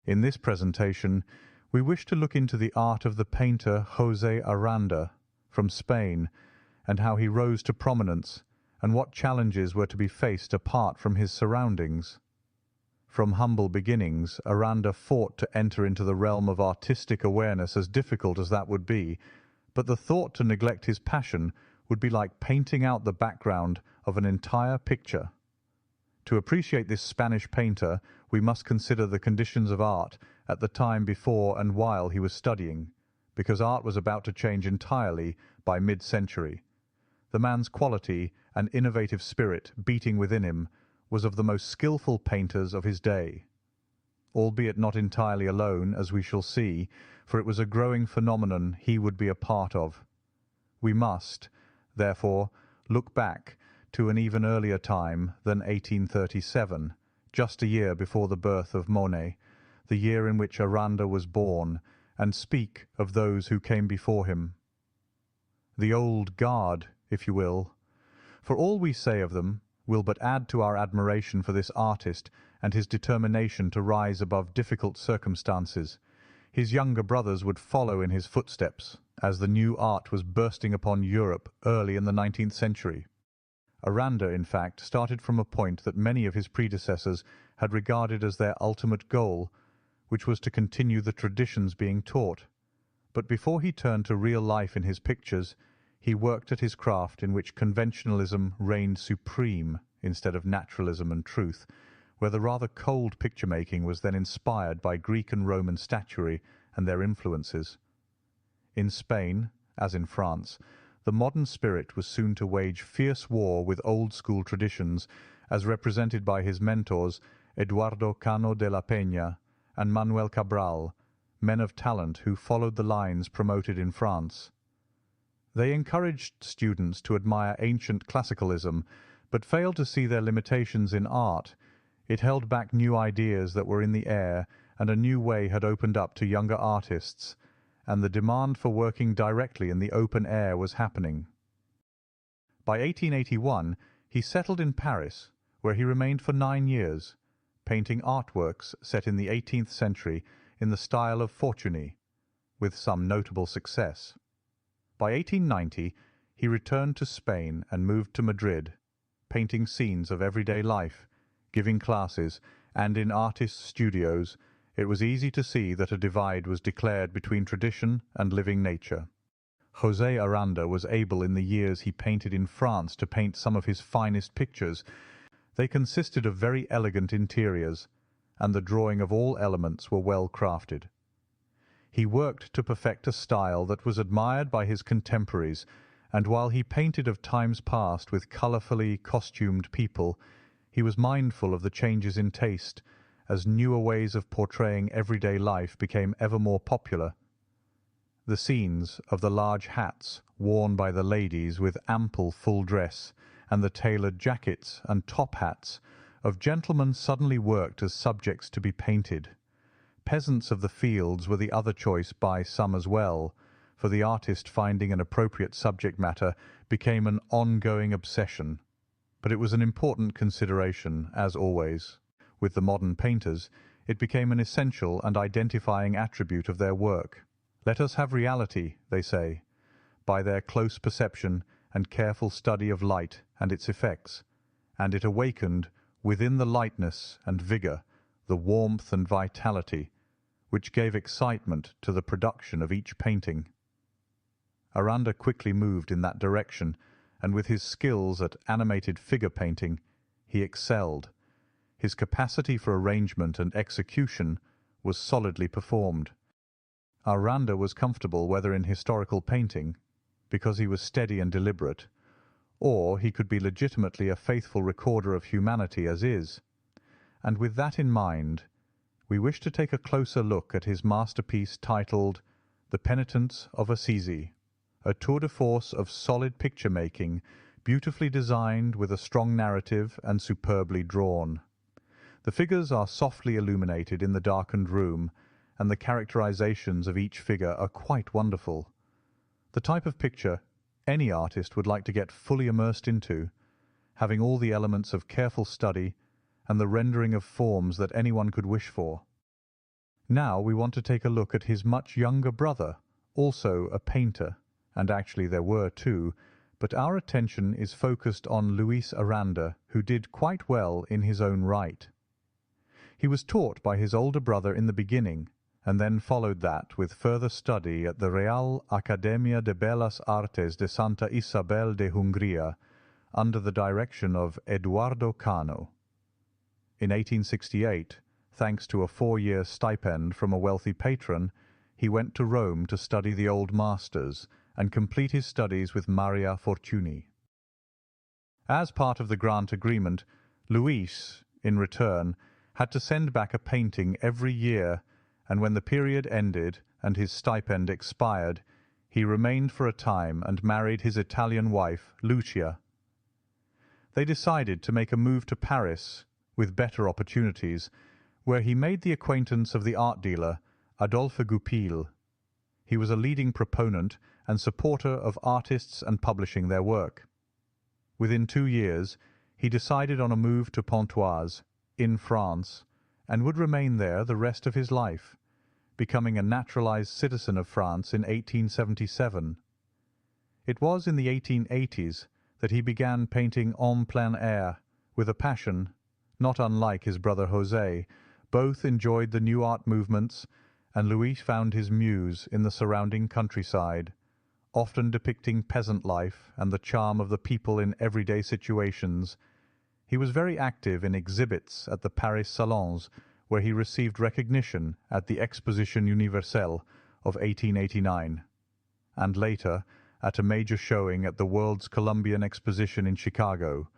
In this presentation, we wish to look into the art of the painter José Aranda from Spain, and how he rose to prominence, and what challenges were to be faced apart from his surroundings. From humble beginnings, Aranda fought to enter into the realm of artistic awareness, as difficult as that would be, but the thought to neglect his passion would be like painting out the background of an entire picture. To appreciate this Spanish painter, we must consider the conditions of art at the time before and while he was studying, because art was about to change entirely by mid-century. The man's quality and innovative spirit beating within him was of the most skilful painters of his day, albeit not entirely alone, as we shall see, for it was a growing phenomenon he would be a part of. We must, therefore, look back to an even earlier time than 1837, just a year before the birth of Monet, the year in which Aranda was born, and speak of those who came before him. The old guard, if you will, for all we say of them will but add to our admiration for this artist and his determination to rise above difficult circumstances. His younger brothers would follow in his footsteps, as the new art was bursting upon Europe early in the 19th century. Aranda, in fact, started from a point that many of his predecessors had regarded as their ultimate goal, which was to continue the traditions being taught. But before he turned to real life in his pictures, he worked at his craft in which conventionalism reigned supreme instead of naturalism and truth, where the rather cold picture-making was then inspired by Greek and Roman statuary and their influences. In Spain, as in France, the modern spirit was soon to wage fierce war with old-school traditions, as represented by his mentors Eduardo Cano de la Peña and Manuel Cabral, men of talent who followed the lines promoted in France. They encouraged students to admire ancient classicalism, but failed to see their limitations in art. It held back new ideas that were in the air, and a new way had opened up to younger artists, and the demand for working directly in the open air was happening. By 1881 he settled in Paris, where he remained for 9 years, painting artworks set in the 18th century in the style of Fortuny, with some notable success. By 1890 he returned to Spain and moved to Madrid, painting scenes of everyday life, giving classes, and in artists' studios it was easy to see that a divide was declared between tradition and living nature. José Aranda was able in the years he painted in France to paint some of his finest pictures. They consisted of very elegant interiors, and the drawing of all elements were well crafted. He worked to perfect a style that was admired by his contemporaries, and while he painted of times past with colourfully costumed people, he was mindful of the changes in taste, as newer ways of portraying everyday life became ever more popular. The scenes of the large hats worn by the ladies with ample full dress, and the tailored jackets and top hats of gentlemen suddenly worked as subjects to be painted. Peasants of the fields were the other choice by some as well, for the artist finding an appropriate subject matter became an ongoing obsession. But it was an important consideration, as always. With the modern painters, it became an essential and identifying attribute of their work. Let us have reality, they say, by their close perception and careful study of light and its effects, and it awakened, within the lightness and vigour, the warmth and vitality, which gave excitement to the production of each painting. Aranda quickly moved in that direction, and with his skills at animated figure painting, he excelled. His capacity for arrangement and execution was solidly performed. Aranda was comfortable whether in historical painting, because he was steady and deliberate, or he could be legitimately a faithful recorder of humanity as is. And with that in mind, we wish to take a closer look at his masterpiece titled The Penitents of Assisi, a tour de force of solid picture-making, beautifully designed with a strong narrative and superbly drawn. The figures are softly illuminated in the darkened room, and the characterizations of each figure are quite wonderful. The type of picture any artist would like to get fully immersed into, having all the elements of careful study and the rendering of forms that anyone could wish for. Now we want to take a look at his much younger brother, also a painter, and actually there were two, but our attention is focused on Luis Aranda, who did quite well in his own right. He was taught by his older brother in the beginning, and then followed that with further study at the Real Academia de Bellas Artes de Santa Isabel de Hungría, under the direction of Eduardo Cano. In 1868, thanks to a 4-year stipend from a wealthy patron, he went to Rome to study the old masters and complete his studies with Maria Fortuny. As part of the grant agreement, Luis, in return, had to send back a painting every year, and when the period ended and his stipend expired, he remained for a time and married his Italian wife, Lucia. They decided to make a move to Paris, with better opportunities, where he made the acquaintance of the art dealer, Adolphe Goupil. He was a leading proponent and supporter of artists and publishing their work. Within 2 years, he decided on a move to Pontoise, in France, and would remain there the rest of his life, becoming a naturalized citizen of France in 1877. It was in the 1880s that he began painting en plein air, with a passion, not unlike his brother José. Both enjoyed the new art movements, and Luis found his muse in the surrounding countryside, often depicting peasant life and the charm of the people in everyday situations. He was very active in exhibits at the Paris salons, where he received recognition at the Exposition Universelle of 1889, and later at a major showing at the World's Columbian Exposition in Chicago.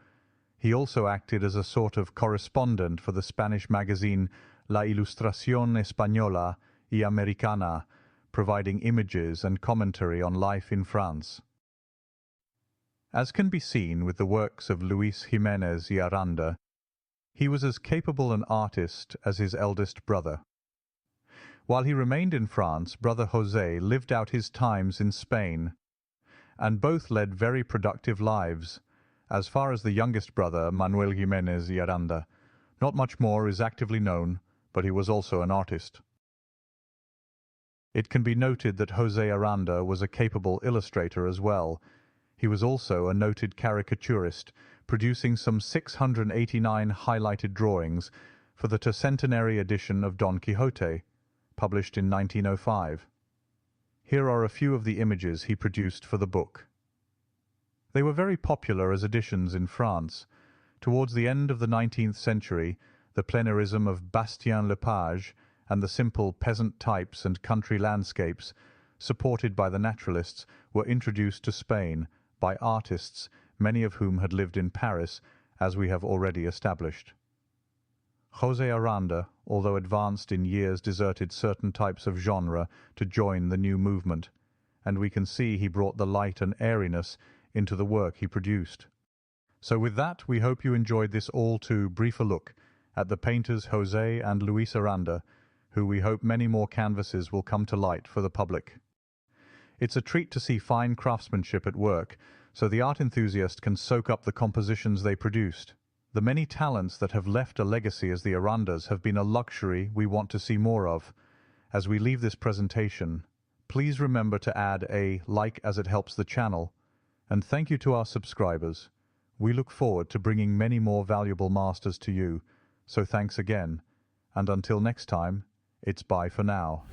He also acted as a sort of correspondent for the Spanish magazine La Ilustración Española y Americana, providing images and commentary on life in France. As can be seen with the works of Luis Jiménez Aranda, he was as capable an artist as his eldest brother. While he remained in France, brother José lived out his times in Spain, and both led very productive lives. As far as the youngest brother, Manuel Jiménez Aranda, not much more is actively known, but he was also an artist. It can be noted that José Aranda was a capable illustrator as well. He was also a noted caricaturist, producing some 689 highlighted drawings for the tercentenary edition of Don Quixote, published in 1905. Here are a few of the images he produced for the book. They were very popular as editions in France. Towards the end of the 19th century, the pleinarism of Bastien Lepage and the simple peasant types and country landscapes, supported by the naturalists, were introduced to Spain by artists, many of whom had lived in Paris, as we have already established. José Aranda, although advanced in years, deserted certain types of genre to join the new movement, and we can see he brought the light and airiness into the work he produced. So with that, we hope you enjoyed this all too brief a look at the painters José and Luis Aranda, who we hope many more canvases will come to light for the public. It's a treat to see fine craftsmanship at work, so the art enthusiast can soak up the compositions they produced. The many talents that have left a legacy as the Arandas have been a luxury we want to see more of. As we leave this presentation, please remember to add a like as it helps the channel, and thank you to our subscribers. We look forward to bringing many more valuable masters to you, so thanks again, and until next time, it's bye for now.